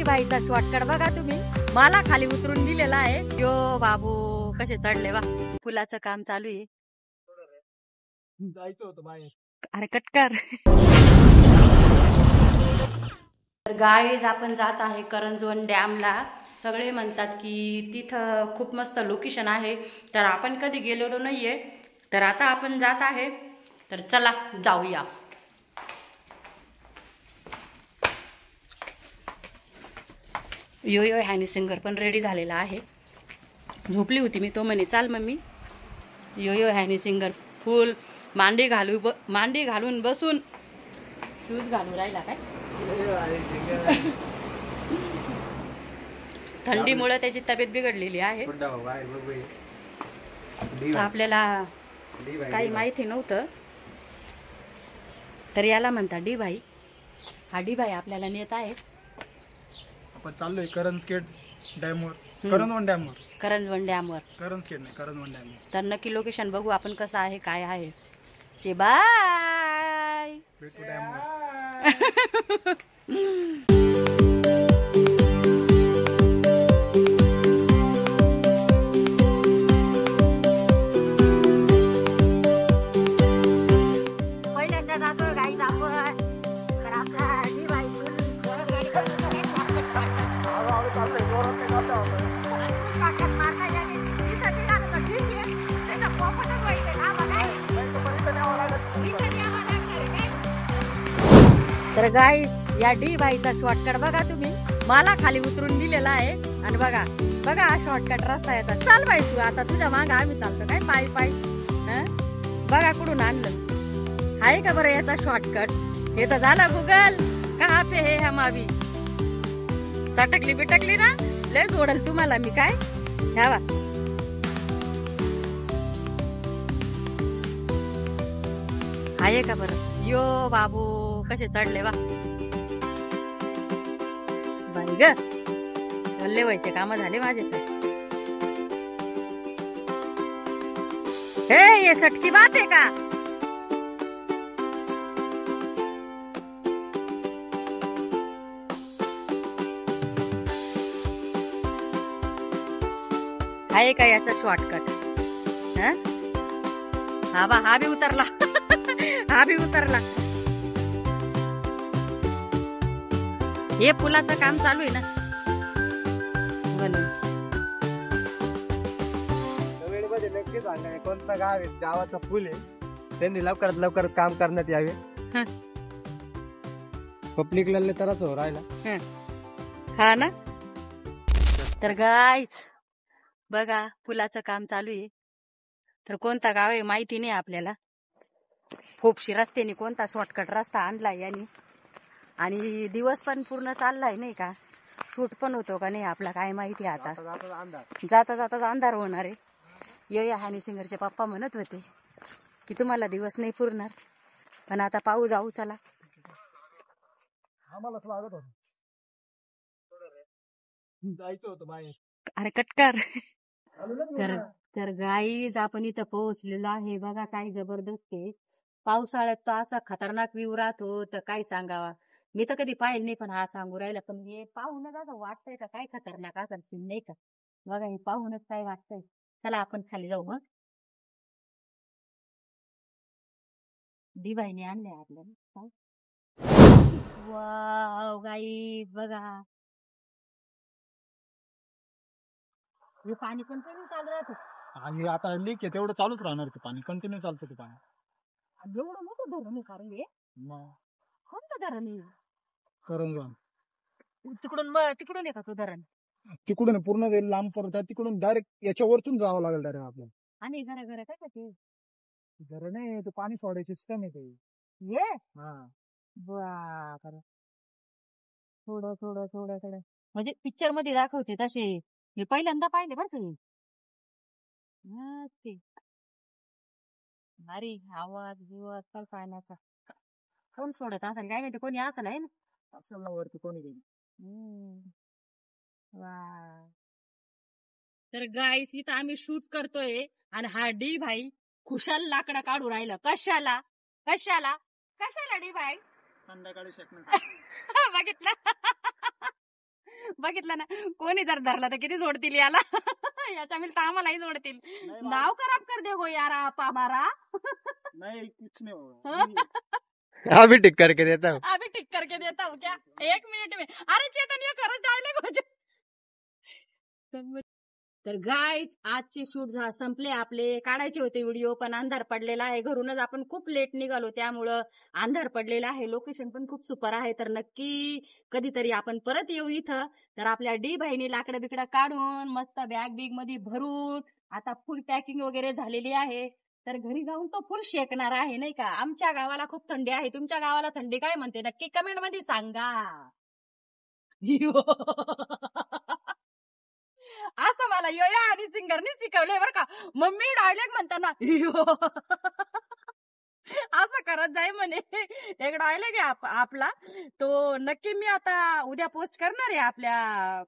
बाईचा शॉर्टकट बघा तुम्ही, मला खाली उतरून दिलेला आहे। यो बाबू कसे चढले वा, फुलाचं काम चालू आहे। जायचं होतं बाहेर, अरे कटकर। तर गाईज आपण जात आहे करंजवन डॅमला। सगळे म्हणतात की तिथं खूप मस्त लोकेशन आहे, तर आपण कधी गेलेलो नाहीये, तर आता आपण जात आहे, तर चला जाऊया। यो यो हॅनी सिंगर पण रेडी झालेला आहे। झोपली होती मी, तो म्हणे चाल मम्मी। यो यो हॅनी सिंगर फुल मांडी घालून बसून शूज घालून राहिला काय। थंडीमुळे त्याची तब्येत बिघडलेली आहे। आपल्याला काही माहिती नव्हतं, तर याला म्हणतात डी भाई। हा डी भाई आपल्याला नेत आहे। आपण चाललोय करंजखेड डॅमवर, करंजवन डॅमवर, करंजवन डॅमवर, करंजखेड नाही करंजवन डॅमवर। तर नक्की लोकेशन बघू आपण कसं आहे काय आहे। से बाय, भेटू डॅमवर। पहिल्यांदा जातोय गाईज आपण, तर आपला डी भाई तर गाईज या डी भाईचा शॉर्टकट बघा तुम्ही, मला खाली उतरून दिलेला आहे। आणि बघा बघा हा शॉर्टकट रस्ता येतात। चाल बाई तू, आता तुझ्या माग आम्ही चालतो काय पायी पायी। बघा कुठून आणलं आहे का बरं याचा शॉर्टकट। हे तर झालं गुगल कहा पे है हम अभी। तटकली बिटकली ना लय जोडल तुम्हाला मी काय। ह्यावा आहे का बरं। यो बाबू कसे चढले वा, बाई ग गल्ले व्हायचे काम झाले माझे तर। हे ये सटकी बात आहे का। आहे का याचा शॉर्टकट। हा भी उतरला हा भी उतरला। हे पुलाचं काम चालू आहे ना म्हणून। नवेडमध्ये नक्की सांगा कोणता गाव आहे, गावाचा पूल आहे, त्यांनी लवकरात काम करण्यात यावे। पब्लिकला त्रास हो राहिला। हा ना, तर गाईज बघा पुलाचं काम चालू आहे, तर कोणता गाव आहे माहिती नाही आपल्याला। फोपशी रस्त्याने कोणता शॉर्टकट रस्ता आणलाय यांनी, आणि दिवस पण पूर्ण चाललाय नाही का, शूट पण होतो का नाही आपला काय माहिती। आता जाता जाता अंधार होणार आहे। यो हॅनी सिंगरचे पप्पा म्हणत होते की तुम्हाला दिवस नाही पुरणार, पण आता पाहू जाऊ चला। आम्हाला लागत होतं, जायचं होतं बाहेर। अरे कटकर। तर गाईज आपण इथं पोहोचलेलो आहे। बघा काय जबरदस्त आहे। पावसाळ्यात तो असा खतरनाक व्ह्यू राहतो तर काय सांगावा। मी तर कधी पाहिलं नाही, पण हा सांगू राहिला, पण हे पाहूनच असं वाटतंय का काय खतरनाक असेल सीन नाही का। बघा हे पाहूनच काय वाटतंय। चला आपण खाली जाऊ। मग डी भाईने आणले आपल्याला। वाव गाईज बघा, हे पाणी कंटिन्यू चालू राहतं। आणि आता लीक आहे तेवढं चालूच राहणार, ते पाणी कंटिन्यू चालतं ते पाणी। एवढं मोठं धरण आहे कारण हे, कोणतं धरण आहे। करंजवन तिकडून आहे का तो धरण। तिकडून पूर्ण लांब पडतात, तिकडून डायरेक्ट याच्या वरतून जावं लागेल डायरेक्ट आपल्याला। आणि घरा काय का ते धरण आहे, ते पाणी सोडायचं सिस्टम आहे ते। ये हा बापरे, थोडं थोडं थोडं थोडं म्हणजे पिक्चर मध्ये दाखवते तसे। मी पहिल्यांदा पाहिले बरं का ते। अरे आवाज बिवाज काय पाण्याचा, कोण सोडत असेल काय माहिती, कोणी असेल आहे ना, असेल ना वरती कोणी गेली। वा, तर गाईस इथं आम्ही शूट करतोय आणि हा डी भाई खुशाल लाकडा काढू राहिला। कशाला कशाला कशाला डी भाई, संध्याकाळी शकणार बघितलं बघितलं ना, कोणी जर धरला तर किती जोडतील याला. याच्या मिल तर आम्हालाही जोडतील. नाव खराब कर दे गो यार आप हमारा. नहीं कुछ नहीं होगा. अभी टिक करके देता हूँ. अभी टिक करके देता हूँ क्या 1 मिनिट में. अरे चेतन ये खरंच डायलॉग हो. तर गाईज आजचे शूट संपले आपले. काढायचे होते व्हिडिओ पण अंधार पडलेला आहे. घरूनच आपण खूप लेट निघालो त्यामुळं अंधार पडलेला आहे. लोकेशन पण खूप सुपर आहे. तर नक्की कधीतरी आपण परत येऊ इथं. तर आपल्या डी बहिणी लाकडं बिकडं काढून मस्त बॅग बिग मध्ये भरून आता फुल पॅकिंग वगैरे झालेली आहे. तर घरी जाऊन तो फुल शेकणार आहे नाही का. आमच्या गावाला खूप थंडी आहे. तुमच्या गावाला थंडी काय म्हणते नक्की कमेंट मध्ये सांगा. असं मला योया आणि सिंगरने शिकवलंय बरं का. मम्मी डायलॉग म्हणताना असं करत जाय म्हणे. एक डायलॉग आहे आपला तो नक्की मी आता उद्या पोस्ट करणार आहे आपल्या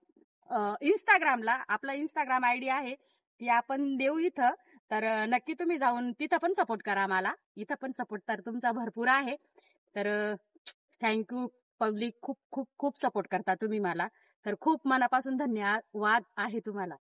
इंस्टाग्रामला. आपला इंस्टाग्राम आयडी आहे ती आपण देऊ इथं. तर नक्की तुम्ही जाऊन तिथं पण सपोर्ट करा मला. इथं पण सपोर्ट तर तुमचा भरपूर आहे. तर थँक्यू पब्लिक. खूप खूप खूप सपोर्ट करता तुम्ही मला. तर खूप मनापासून धन्यवाद आहे तुम्हाला.